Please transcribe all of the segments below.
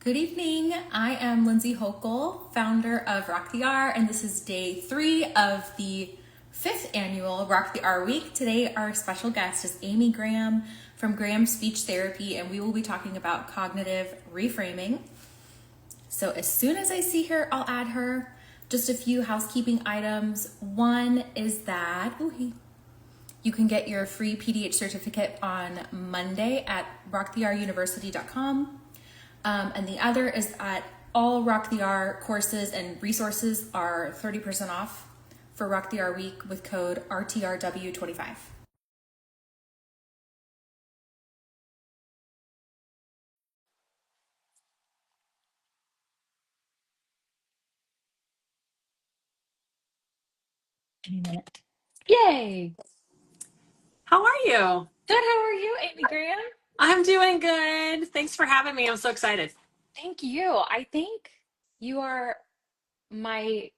Good evening. I am Lindsay Hochul, founder of Rock the R, and this is day 3 of the 5th annual Rock the R week. Today, our special guest is Amy Graham from Graham Speech Therapy, and we will be talking about cognitive reframing. So as soon as I see her, I'll add her. Just a few housekeeping items. One is that you can get your free PDH certificate on Monday at rocktheRuniversity.com. And the other is that all Rock the R courses and resources are 30% off for Rock the R week with code RTRW25. Any minute. Yay! How are you? Good, how are you, Amy Graham? I'm doing good. Thanks for having me. I'm so excited. Thank you. I think you are my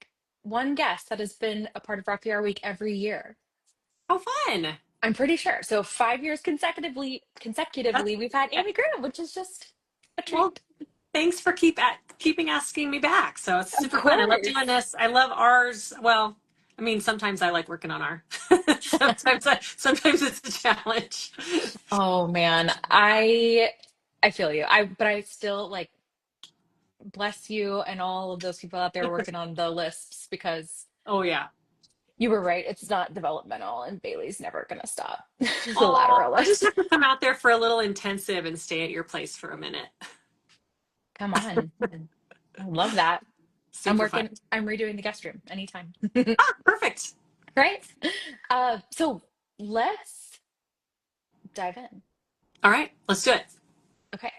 one guest that has been a part of Rock the R week every year. How fun. I'm pretty sure. So 5 years That's, consecutively, we've had Amy Graham, which is just a well, treat. thanks for keeping asking me back. So it's Of super fun. I love doing course. this. I love ours. Well, I mean, sometimes I like working on R. Sometimes it's a challenge. Oh man, I feel you. But I still like bless you and all of those people out there working on the lists because Oh yeah. you were right. It's not developmental and Bailey's never gonna stop the Oh, lateral I just list. have to come out there for a little intensive and stay at your place for a minute. Come on. I love that. Super fun. I'm redoing the guest room anytime. Ah, perfect. Right? So let's dive in. All right, let's do it. Okay.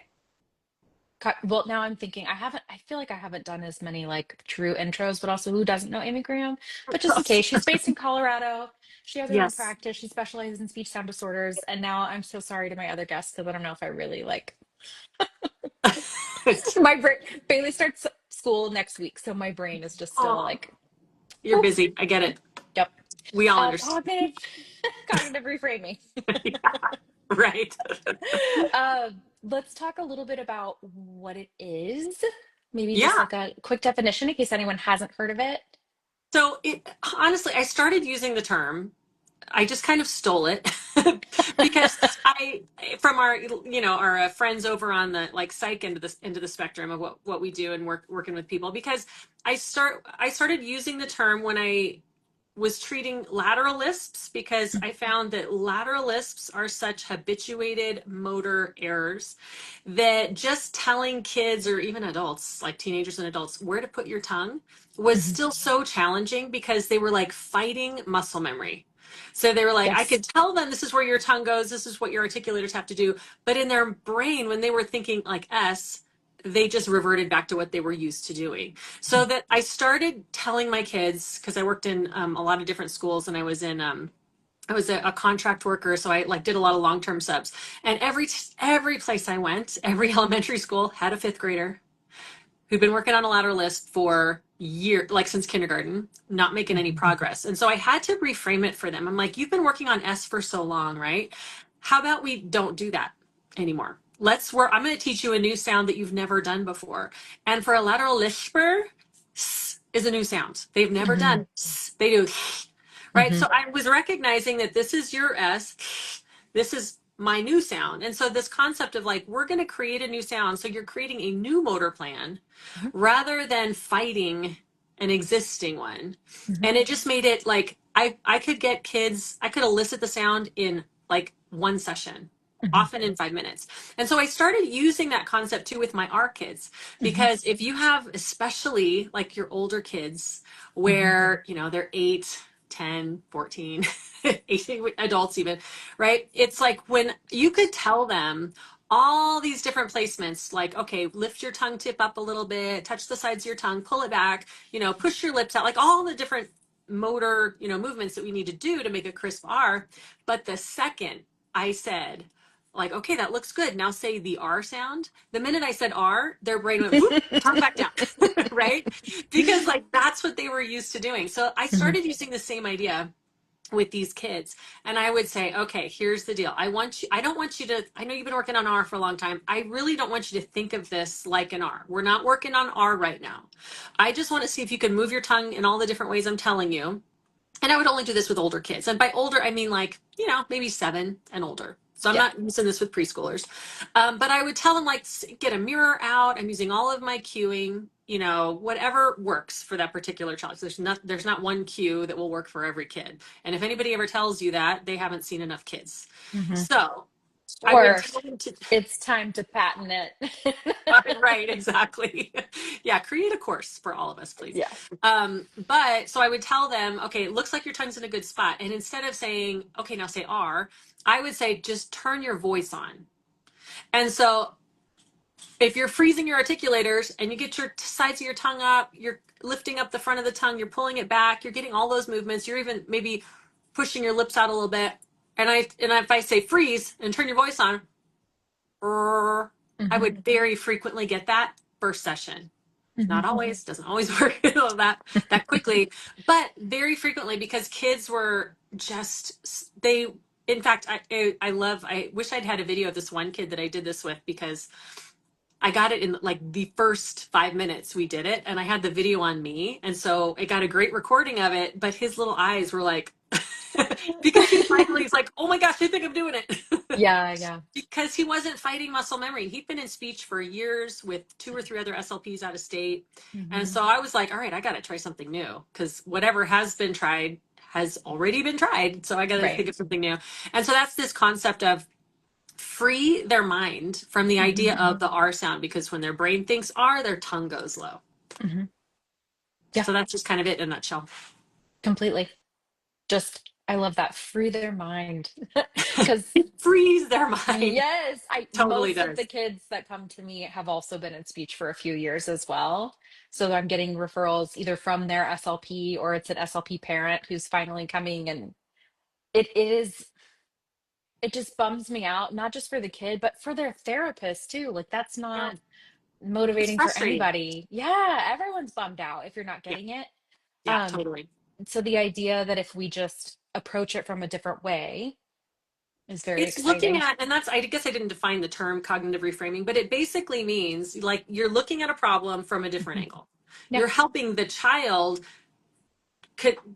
Well, now I'm thinking I feel like I haven't done as many like true intros, but also who doesn't know Amy Graham? But just in case, she's based in Colorado. She has her own Yes. practice. She specializes in speech sound disorders. And now I'm so sorry to my other guests because I don't know if I really like my brain. Bailey starts school next week, so my brain is just still Oh, like, you're oh, busy. I get it. yep. We all understand. Cognitive cognitive reframing. Right. Uh, let's talk a little bit about what it is. Maybe just Yeah. like a quick definition in case anyone hasn't heard of it. So it honestly, I started using the term. I just kind of stole it because I from our friends over on the like psych into the spectrum of what we do and working with people because I started using the term when I was treating lateral lisps because I found that lateral lisps are such habituated motor errors that just telling kids or even adults, like teenagers and adults, where to put your tongue was Mhm. still so challenging because they were like fighting muscle memory. So they were like, I Yes. could tell them this is where your tongue goes, this is what your articulators have to do. But in their brain, when they were thinking like S, they just reverted back to what they were used to doing. So that I started telling my kids, because I worked in a lot of different schools and I was a contract worker, so I like did a lot of long-term subs. And every place I went, every elementary school had a fifth grader who'd been working on a lateral list for years, like since kindergarten, not making any Mhm. progress. And so I had to reframe it for them. I'm like, you've been working on S for so long, right? How about we don't do that anymore? Let's work. I'm going to teach you a new sound that you've never done before. And for a lateral lisper, s is a new sound. They've never Mhm. done s. They do, right? Mhm. So I was recognizing that this is your S. This is my new sound. And so this concept of like, we're going to create a new sound. So you're creating a new motor plan Mhm. rather than fighting an existing one. Mhm. And it just made it like I could get kids, I could elicit the sound in like one session, Mhm. often in 5 minutes. And so I started using that concept too with my R kids, Mhm. because if you have, especially like your older kids, Mhm. where, they're 8, 10, 14, 18, adults even, right? It's like when you could tell them all these different placements, like, okay, lift your tongue tip up a little bit, touch the sides of your tongue, pull it back, push your lips out, like all the different motor, movements that we need to do to make a crisp R. But the second I said, like, okay, that looks good. Now say the R sound. The minute I said R, their brain went whoop, tongue back down, right? Because like that's what they were used to doing. So I Mhm. started using the same idea with these kids. And I would say, okay, here's the deal. I don't want you to, I know you've been working on R for a long time. I really don't want you to think of this like an R. We're not working on R right now. I just want to see if you can move your tongue in all the different ways I'm telling you. And I would only do this with older kids. And by older, I mean like, maybe 7 and older. So I'm Yeah. not using this with preschoolers. But I would tell them, like, get a mirror out. I'm using all of my cueing, whatever works for that particular child. So there's not one cue that will work for every kid. And if anybody ever tells you that, they haven't seen enough kids. Hmm. So I would Or tell them to, it's time to patent it. right, exactly. Yeah, create a course for all of us, please. Yeah. But so I would tell them, okay, it looks like your tongue's in a good spot. And instead of saying, okay, now say R, I would say, just turn your voice on. And so if you're freezing your articulators and you get your sides of your tongue up, you're lifting up the front of the tongue, you're pulling it back, you're getting all those movements, you're even maybe pushing your lips out a little bit. And if I say freeze and turn your voice on, I Hmm. would very frequently get that first session. Hmm. Not always, doesn't always work that quickly, but very frequently, because kids were just, in fact, I wish I'd had a video of this one kid that I did this with, because I got it in like the first 5 minutes we did it, and I had the video on me. And so it got a great recording of it, but his little eyes were like, because he's like, oh my gosh, I think I'm doing it. Yeah, yeah. Because he wasn't fighting muscle memory. He'd been in speech for years with 2 or 3 other SLPs out of state. And Hmm. so I was like, all right, I got to try something new, because whatever has been tried has already been tried. So I got to Right. think of something new. And so that's this concept of free their mind from the idea Hmm. of the R sound, because when their brain thinks R, their tongue goes low. Hmm. Yeah, So that's just kind of it in a nutshell. completely. Just, I love that. Free their mind. Because It frees their mind. yes, I Totally most of the does. kids that come to me have also been in speech for a few years as well. So I'm getting referrals either from their SLP or it's an SLP parent who's finally coming, and it it just bums me out, not just for the kid, but for their therapist too. Like that's Yeah. not It's motivating for frustrating. anybody. Yeah, everyone's bummed out if you're not Yeah. getting it. Yeah, Um, totally. so the idea that if we just approach it from a different way is very It's looking exciting. at, and that's, I guess I didn't define the term cognitive reframing, but it basically means like you're looking at a problem from a different Mhm. angle. Yeah. You're helping the child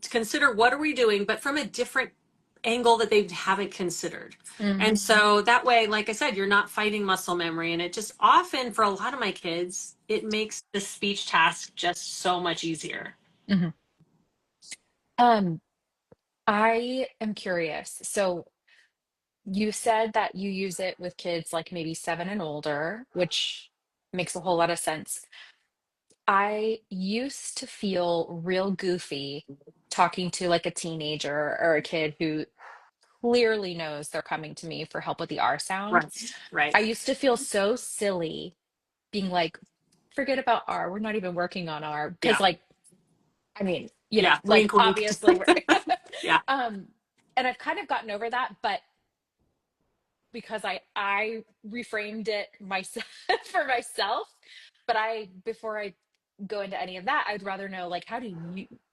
consider what are we doing, but from a different angle that they haven't considered. Mm, And so that way, like I said, you're not fighting muscle memory. And it just often, for a lot of my kids, it makes the speech task just so much easier. mhm. Um, I am curious. So you said that you use it with kids like maybe 7 and older, which makes a whole lot of sense. I used to feel real goofy talking to like a teenager or a kid who clearly knows they're coming to me for help with the R sound. Right. Right. I used to feel so silly being like, forget about R. We're not even working on R. Because, Yeah. like, I mean, Yeah. like Wink, wink. obviously we're, Yeah. um, and I've kind of gotten over that, but because I reframed it myself for myself. But before I go into any of that, I'd rather know like how do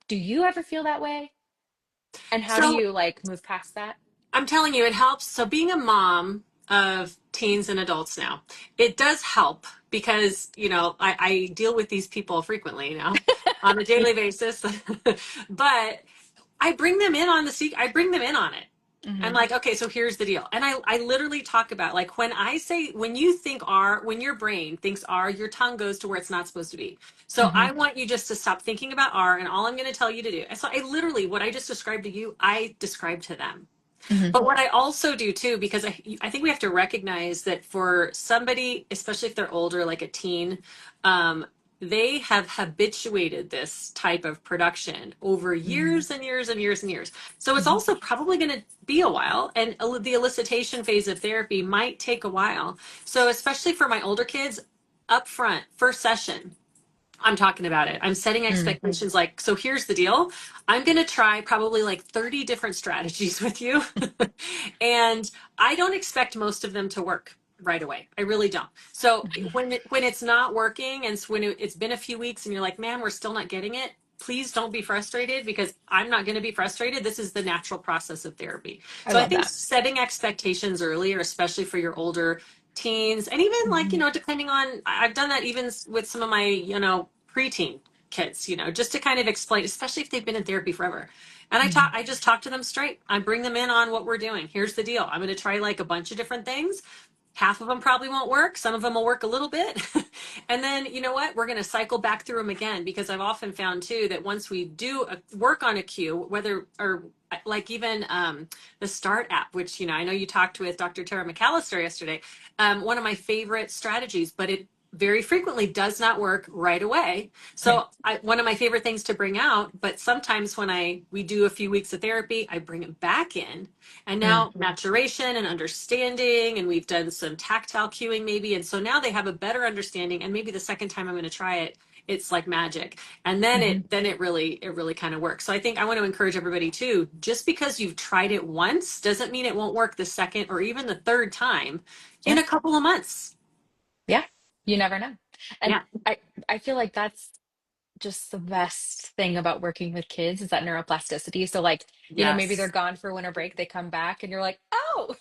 you ever feel that way? And how do So you like move past that? I'm telling you, it helps. So being a mom of teens and adults now, it does help, because, I deal with these people frequently now on a daily basis. But I bring them in on I bring them in on it. I'm Hmm. like, okay, so here's the deal. And I literally talk about, like, when you think R, when your brain thinks R, your tongue goes to where it's not supposed to be. So Hmm. I want you just to stop thinking about R, and all I'm going to tell you to do. And so I literally, what I just described to you, I described to them. Hmm. But what I also do too, because I think we have to recognize that for somebody, especially if they're older, like a teen, they have habituated this type of production over Hmm. years and years and years and years. So it's Hmm. also probably going to be a while, and the elicitation phase of therapy might take a while. So especially for my older kids, up front, first session, I'm talking about it. I'm setting expectations, like, so here's the deal. I'm going to try probably like 30 different strategies with you. And I don't expect most of them to work right away. I really don't. So Hmm. when it's not working, and when it's been a few weeks and you're like, man, we're still not getting it, please don't be frustrated because I'm not going to be frustrated. This is the natural process of therapy. I So I love think that. setting expectations earlier, especially for your older teens, and even like, Mhm. depending on, I've done that even with some of my, preteen kids, just to kind of explain, especially if they've been in therapy forever. And Mhm. I just talk to them straight. I bring them in on what we're doing. Here's the deal. I'm going to try like a bunch of different things. Half of them probably won't work. Some of them will work a little bit. And then, you know what? We're going to cycle back through them again because I've often found too that once we do work on a cue, whether or like even the START app, which, I know you talked with Dr. Tara McAllister yesterday, one of my favorite strategies, but it very frequently does not work right away. Right. So one of my favorite things to bring out, but sometimes when we do a few weeks of therapy, I bring it back in and Mm. now maturation and understanding, and we've done some tactile cueing maybe. And so now they have a better understanding. And maybe the second time I'm going to try it, it's like magic. And then Mhm. it really kind of works. So I think I want to encourage everybody too, just because you've tried it once doesn't mean it won't work the second or even the third time in Yeah. a couple of months. Yeah. You never know. And Yeah. I feel like that's just the best thing about working with kids is that neuroplasticity. So like, maybe they're Yes. gone for winter break, they come back and you're like, "Oh,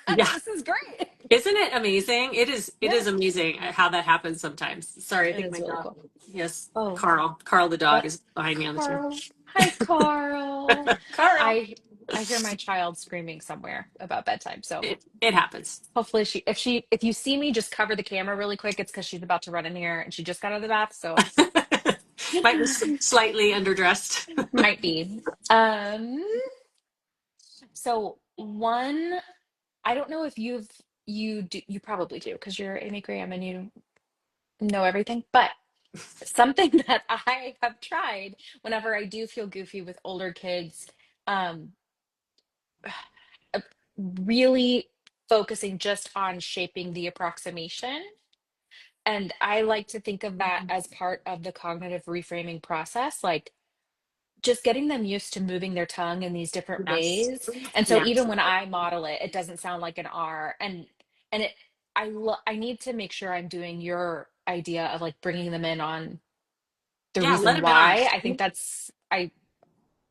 Yeah. this is great." Isn't it amazing? It Yeah. is amazing how that happens sometimes. Sorry, I It think is my really dog. cool. Yes, Oh, Carl the dog what? is behind me on the chair. Carl. Hi, Carl. Carl. I hear my child screaming somewhere about bedtime. So It happens. hopefully if you see me just cover the camera really quick, it's because she's about to run in here and she just got out of the bath. So Might be slightly underdressed. might be. Um, so one, I don't know if you probably do because you're Amy Graham and you know everything, but something that I have tried whenever I do feel goofy with older kids, um, uh, really focusing just on shaping the approximation. And I like to think of that as part of the cognitive reframing process, like just getting them used to moving their tongue in these different Yes. ways. And so Yeah. even when I model it, it doesn't sound like an R. And I need to make sure I'm doing your idea of like bringing them in on the Yeah. Let reason him in on why. I think it. that's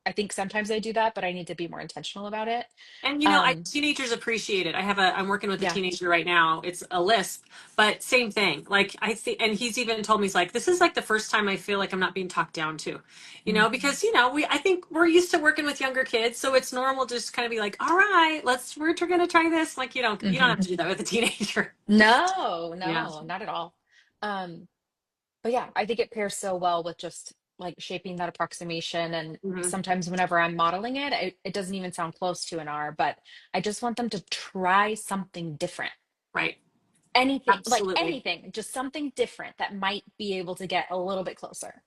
I think sometimes I do that, but I need to be more intentional about it. And Um, teenagers appreciate it. I'm working with a yeah. teenager right now. It's a lisp, but same thing. Like I think, and he's even told me, he's like, this is like the first time I feel like I'm not being talked down to, Mm, because I think we're used to working with younger kids, so it's normal to just kind of be like, all right, we're gonna try this. Like you don't mhm. have to do that with a teenager. No, Yeah. no, not at all. Um, but yeah, I think it pairs so well with just like shaping that approximation. And Hmm. sometimes whenever I'm modeling it, it doesn't even sound close to an R, but I just want them to try something different. Right. Anything, like Absolutely. anything, just something different that might be able to get a little bit closer.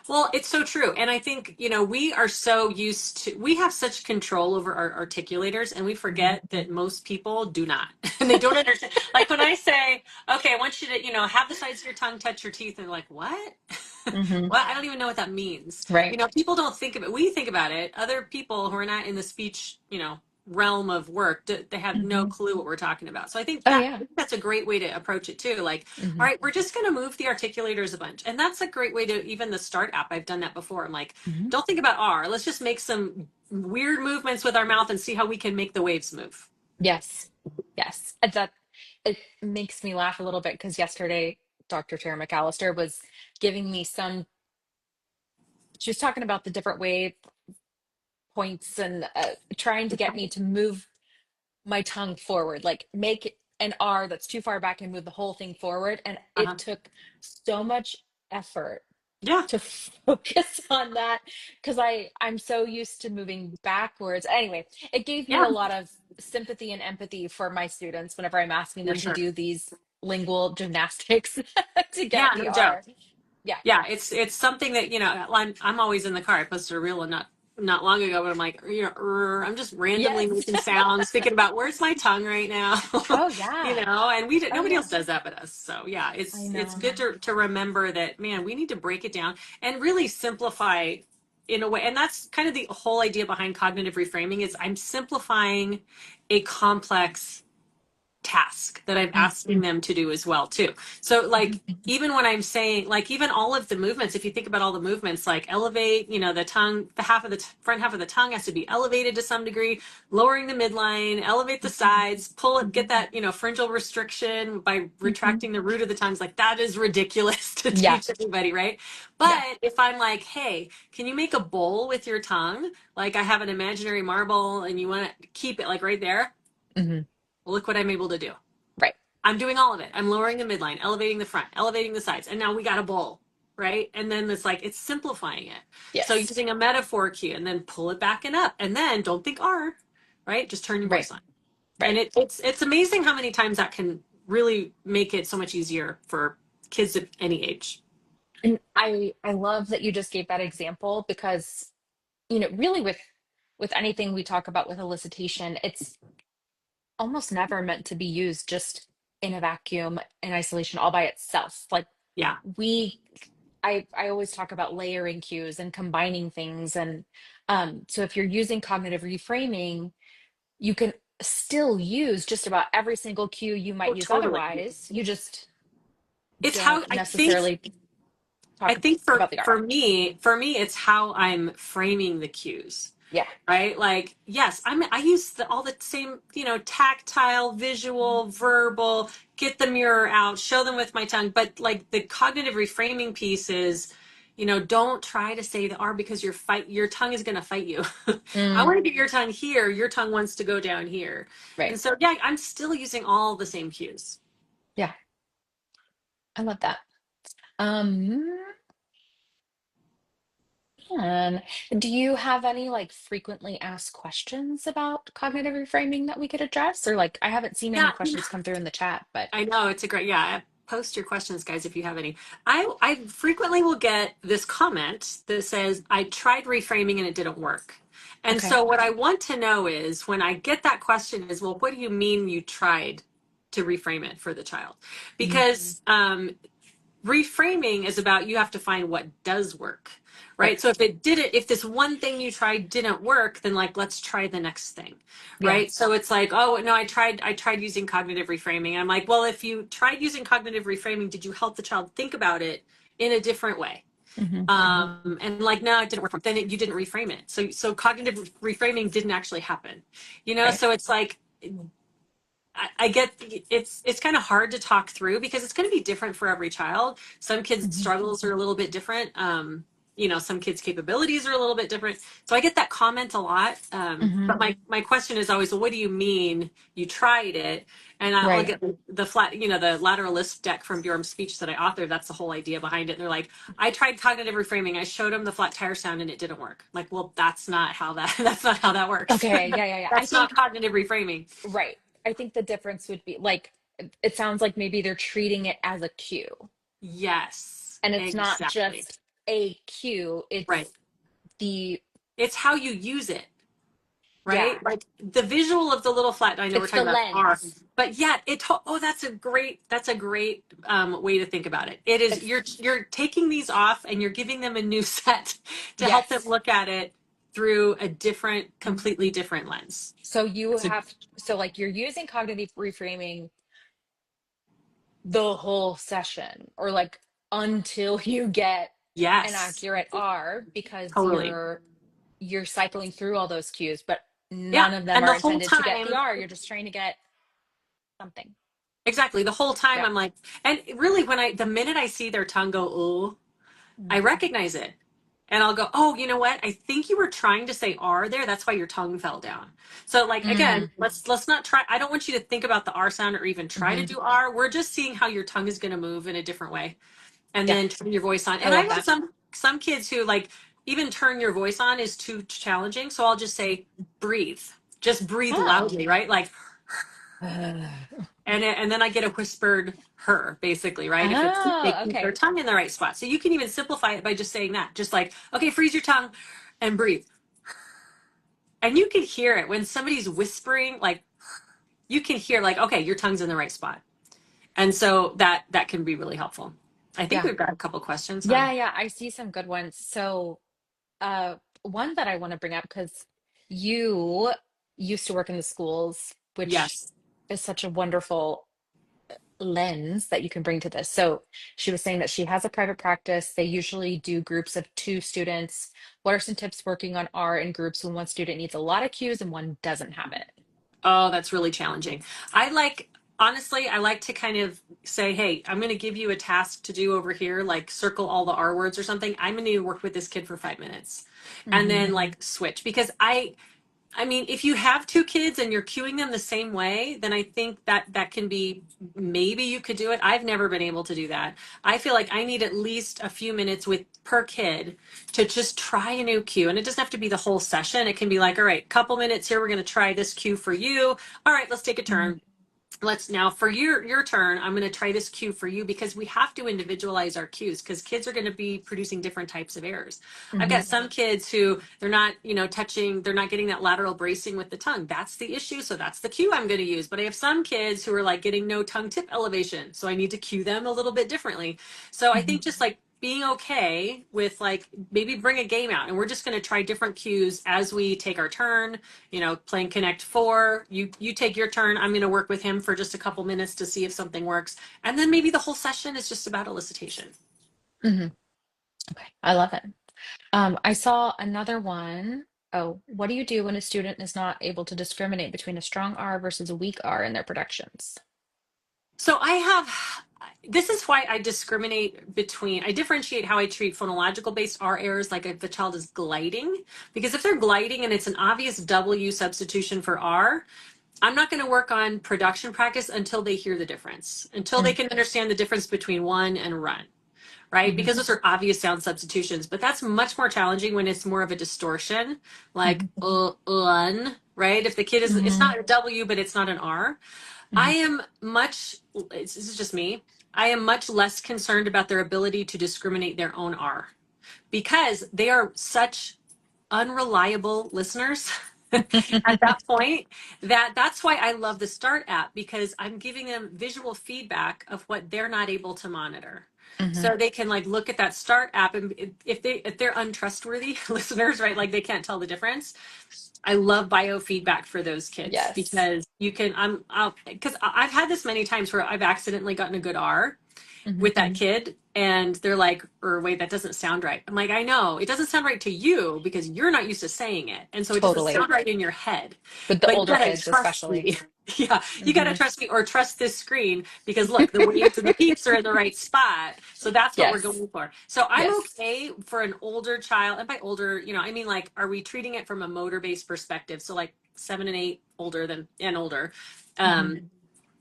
Well, it's so true. And I think, we are so used to, we have such control over our articulators and we Mhm. forget that most people do not. And they don't understand. Like when I say, okay, I want you to, have the sides of your tongue touch your teeth, and they're like, what? Mhm. What? I don't even know what that means. Right. People don't think of it. We think about it. Other people who are not in the speech, realm of work, they have no Mhm. clue what we're talking about. So Oh yeah. I think that's a great way to approach it too. Like, all Mhm. right, we're just going to move the articulators a bunch. And that's a great way to, even the START app, I've done that before. I'm like, Mhm. don't think about R. Let's just make some weird movements with our mouth and see how we can make the waves move. Yes. Yes. And that it makes me laugh a little bit because yesterday Dr. Tara McAllister was giving me she was talking about the different wave points and trying to get me to move my tongue forward, like make an R that's too far back and move the whole thing forward. And Uh-huh. it took so much effort Yeah. to focus on that because I'm so used to moving backwards. Anyway, it gave me Yeah, a lot of sympathy and empathy for my students whenever I'm asking for them to sure. do these lingual gymnastics to Yeah, get the no doubt. R. Yeah. Yeah, it's something that I'm always in the car. I posted a reel not long ago, but I'm like, I'm just randomly Yes. making sounds, thinking about where's my tongue right now, Oh yeah. and Oh nobody yeah. else does that but us. So yeah, I it's know. good to remember that, man, we need to break it down and really simplify in a way. And that's kind of the whole idea behind cognitive reframing is I'm simplifying a complex task that I'm Mm, asking them to do as well too. So like even when I'm saying like even all of the movements, if you think about all the movements, like elevate, the tongue, the half of the front half of the tongue has to be elevated to some degree, lowering the midline, elevate the sides, pull it, get that, pharyngeal restriction by mhm. retracting the root of the tongues. Like that is ridiculous to Yeah, teach anybody, right? yeah. But if I'm like, hey, can you make a bowl with your tongue? Like I have an imaginary marble and you want to keep it like right there. Hmm. Look what I'm able to do. Right. I'm doing all of it. I'm lowering the midline, elevating the front, elevating the sides, and now we got a bowl, right? And then it's simplifying it. So Yes. using a metaphor cue and then pull it back and up, and then don't think R, right? Just turn your Right. voice on. And Right. it's amazing how many times that can really make it so much easier for kids of any age. And I love that you just gave that example because, really with anything we talk about with elicitation, it's almost never meant to be used just in a vacuum in isolation all by itself. Like Yeah, we I always talk about layering cues and combining things. And so if you're using cognitive reframing, you can still use just about every single cue you might oh, use totally. otherwise. You just It's how don't necessarily I talk think about the for R. me for me it's how I'm framing the cues. Yeah. Right? Like, yes, I use all the same, tactile, visual, verbal, get the mirror out, show them with my tongue. But like the cognitive reframing piece is, don't try to say the R because your tongue is going to fight you. I Mm, want to get your tongue here. Your tongue wants to go down here. right. And so, yeah, I'm still using all the same cues. Yeah. I love that. Um, and do you have any like frequently asked questions about cognitive reframing that we could address? Or like I haven't seen any Yeah, questions come through in the chat, but I know it's a great, yeah. Post your questions, guys, if you have any. I frequently will get this comment that says, I tried reframing and it didn't work. And okay. so what I want to know is when I get that question is, well, what do you mean you tried to reframe it for the child? Mhm. Because reframing is about you have to find what does work, Right. right? So if this one thing you tried didn't work, then like let's try the next thing, Yeah. right? So it's like, oh no, I tried using cognitive reframing. And I'm like, well, if you tried using cognitive reframing, did you help the child think about it in a different way? Hmm. And like, no, it didn't work. Then you didn't reframe it. So cognitive reframing didn't actually happen, Right. so it's like I get it's kind of hard to talk through because it's going to be different for every child. Some kids' Hmm. struggles are a little bit different. Some kids' capabilities are a little bit different. So I get that comment a lot. Hmm. But my question is always, well, what do you mean you tried it? And I'll Right. get the flat, the lateral lisp deck from Bjorn's speech that I authored. That's the whole idea behind it. And they're like, I tried cognitive reframing. I showed them the flat tire sound and it didn't work. Like, well, that's not how that that's not how that works. Okay. Yeah. Yeah. Yeah. I That's think, not cognitive reframing. right. I think the difference would be like, it sounds like maybe they're treating it as a cue. Yes, And it's not exactly. just a cue, Right. it's the, It's how you use it, yeah, right? Like the visual of the little flat. I know we're it's the talking about R, lens. but yeah, oh, that's a great way to think about it. It is It's, you're taking these off and you're giving them a new set to help them yes. look at it through a completely different lens. So you It's a have, so like you're using cognitive reframing the whole session or like until you get an yes, accurate R because totally. you're cycling through all those cues, but Yeah, none of them and are the whole intended to get the time. R. You're just trying to get something. Exactly. The whole time Yeah. I'm like, and really the minute I see their tongue go, ooh, I Mhm. recognize it. And I'll go, oh, you know what? I think you were trying to say R there. That's why your tongue fell down. So like again, Mm, let's not try. I don't want you to think about the R sound or even try to mhm. do R. We're just seeing how your tongue is going to move in a different way, and Yeah, then turn your voice on. I And I love have that. some kids who like even turn your voice on is too challenging. So I'll just say breathe, just breathe Oh. loudly, right? Like Uh, and then I get a whispered her, basically, right? If it's they oh, keep their okay. tongue in the right spot. So you can even simplify it by just saying that. Just like, okay, freeze your tongue and breathe. And you can hear it when somebody's whispering, like you can hear like, okay, your tongue's in the right spot. And so that can be really helpful. I think Yeah. we've got a couple questions Yeah, on. yeah, I see some good ones. So, one that I want to bring up because you used to work in the schools, which Yes. is such a wonderful lens that you can bring to this. So she was saying that she has a private practice. They usually do groups of 2 students. What are some tips working on R in groups when one student needs a lot of cues and one doesn't have it? Oh, that's really challenging. I like, honestly, I like to kind of say, hey, I'm going to give you a task to do over here, like circle all the R words or something. I'm going to work with this kid for 5 minutes and Hmm. then like switch because I mean, if you have 2 kids and you're cueing them the same way, then I think that that can be maybe you could do it. I've never been able to do that. I feel like I need at least a few minutes with per kid to just try a new cue. And it doesn't have to be the whole session. It can be like, all right, couple minutes here, we're going to try this cue for you. All right, let's take a Hmm. turn. Let's now for your turn, I'm going to try this cue for you because we have to individualize our cues because kids are going to be producing different types of errors. I've Hmm. got some kids who they're not, touching, they're not getting that lateral bracing with the tongue. That's the issue. So that's the cue I'm going to use. But I have some kids who are like getting no tongue tip elevation. So I need to cue them a little bit differently. So I Hmm. think just like being okay with like maybe bring a game out and we're just going to try different cues as we take our turn, playing Connect Four. You take your turn. I'm going to work with him for just a couple minutes to see if something works, and then maybe the whole session is just about elicitation. Hmm. Okay, I love it. I saw another one. Oh, what do you do when a student is not able to discriminate between a strong R versus a weak R in their productions? So I have. This is why I discriminate between. I differentiate how I treat phonological based R errors, like if the child is gliding, because if they're gliding and it's an obvious W substitution for R, I'm not going to work on production practice until they hear the difference, until they can understand the difference between one and run, right? Mm-hmm. Because those are obvious sound substitutions, but that's much more challenging when it's more of a distortion, like un, right? If the kid is, it's Hmm. not a W, but it's not an R. I Hmm. am much, this is just me, I am much less concerned about their ability to discriminate their own R because they are such unreliable listeners at that point that's why I love the Start app because I'm giving them visual feedback of what they're not able to monitor. Hmm. So they can like look at that Start app and if they're untrustworthy listeners, right? Like they can't tell the difference. I love biofeedback for those kids Yes. because you can because I've had this many times where I've accidentally gotten a good R Hmm. with that kid and they're like, or wait, that doesn't sound right. I'm like, I know it doesn't sound right to you because you're not used to saying it. And so it doesn't Totally. sound right in your head, With the but you older gotta kids, trust especially. me. Yeah, you gotta Hmm. trust me or trust this screen because look, the waves and the peeps are in the right spot. So that's what we're Yes. going for. So I'm Yes. okay for an older child. And by older, I mean, like, are we treating it from a motor based perspective? So like 7 and 8 older than and older. Hmm.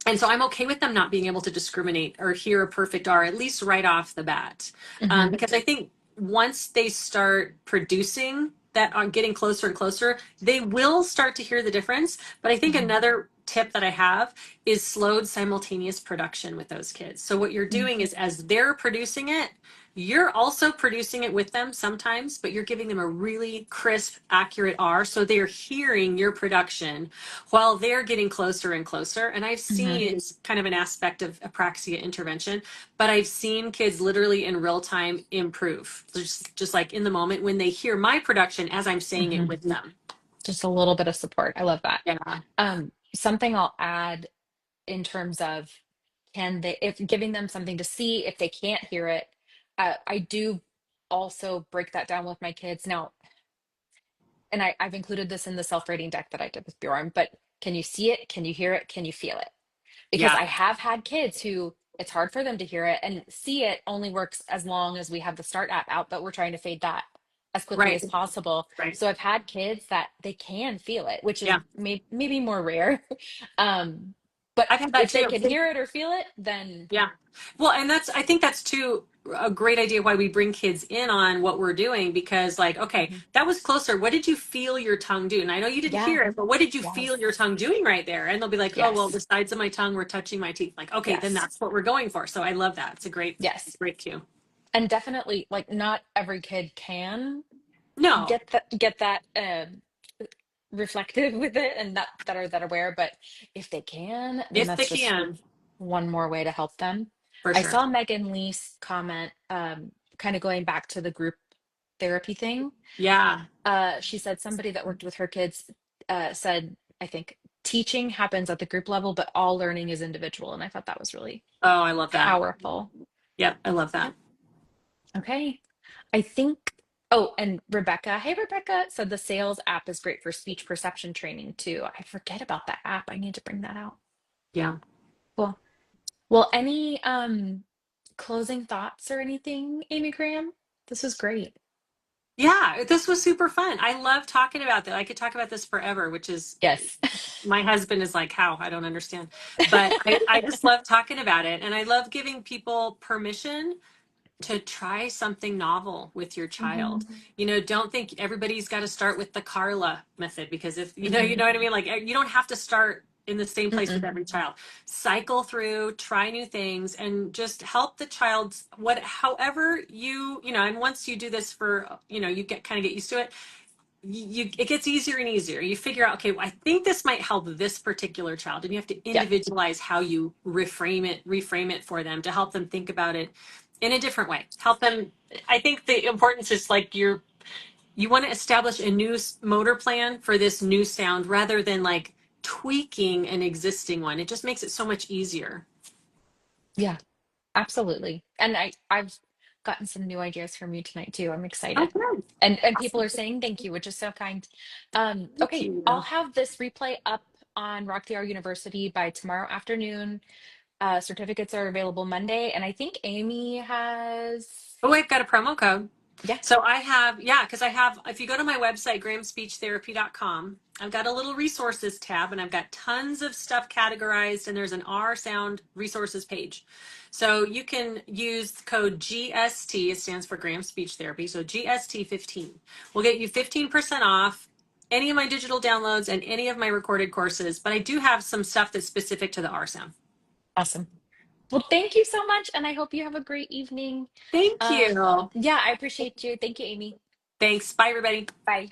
And so I'm okay with them not being able to discriminate or hear a perfect R, at least right off the bat. Hmm. Because I think once they start producing that on getting closer and closer, they will start to hear the difference. But I think Hmm. another tip that I have is slowed simultaneous production with those kids. So what you're doing is as they're producing it, you're also producing it with them sometimes, but you're giving them a really crisp, accurate R. So they're hearing your production while they're getting closer and closer. And I've Hmm. seen it's kind of an aspect of apraxia intervention, but I've seen kids literally in real time improve, just like in the moment when they hear my production as I'm saying Hmm. it with them. Just a little bit of support. I love that. Yeah. Something I'll add in terms of can they, if giving them something to see, if they can't hear it, I do also break that down with my kids. Now, and I've included this in the self-rating deck that I did with Bjorn, but can you see it? Can you hear it? Can you feel it? Because Yeah. I have had kids who it's hard for them to hear it, and see it only works as long as we have the Start app out, but we're trying to fade that as quickly Right. as possible. Right. So I've had kids that they can feel it, which is Yeah. maybe more rare. Um, but I've had that if they too. can hear it or feel it, then Yeah. Well, and I think that's too a great idea why we bring kids in on what we're doing because, like, okay, mhm. that was closer. What did you feel your tongue do? And I know you didn't Yeah, hear it, but what did you feel your yes, tongue doing right there? And they'll be like, oh, well, the yes, sides of my tongue were touching my teeth. Like, okay, then yes, that's what we're going for. So I love that. It's a yes. great cue. And definitely, like, not every kid can No, get that reflective with it, and that are aware, but if they can, then if they that's just can, one more way to help them. for I sure. saw Megan Lee's comment, kind of going back to the group therapy thing. Yeah. She said somebody that worked with her kids said, I think, teaching happens at the group level, but all learning is individual. And I thought that was really Oh, I love that. powerful. Yep, I love that. Yep. Okay. I think, oh, and Rebecca, hey, Rebecca, said the sales app is great for speech perception training too. I forget about that app. I need to bring that out. Yeah. Cool. Well, any closing thoughts or anything, Amy Graham? This was great. Yeah, this was super fun. I love talking about that. I could talk about this forever, which is Yes. my husband is like, how? I don't understand. But I just love talking about it. And I love giving people permission to try something novel with your child. Mhm. Don't think everybody's got to start with the Carla method, because if you Mhm. know what I mean? Like, you don't have to start in the same place with Mm-mm. every child. Cycle through, try new things, and just help the child however and once you do this for, you get used to it, it gets easier and easier. You figure out, okay, well, I think this might help this particular child, and you have to Yeah. individualize how you reframe it for them to help them think about it in a different way. Help them. I think the importance is like you want to establish a new motor plan for this new sound rather than like tweaking an existing one. It just makes it so much easier. Yeah. Absolutely. And I've gotten some new ideas from you tonight too. I'm Oh, excited. good. And people Awesome. are saying thank you, which is so kind. Thank Okay, I'll you. have this replay up on Rock the R University by tomorrow afternoon. Certificates are available Monday, and I think Amy has, Oh, I've got a promo code. yeah, So I have, yeah, because I have, if you go to my website, grahamspeechtherapy.com, I've got a little resources tab, and I've got tons of stuff categorized, and there's an R Sound resources page. So you can use the code GST, it stands for Graham Speech Therapy. So GST15 will get you 15% off any of my digital downloads and any of my recorded courses. But I do have some stuff that's specific to the R Sound. awesome. Well, thank you so much, and I hope you have a great evening. Thank you. Yeah, I appreciate you. Thank you, Amy. Thanks. Bye, everybody. Bye.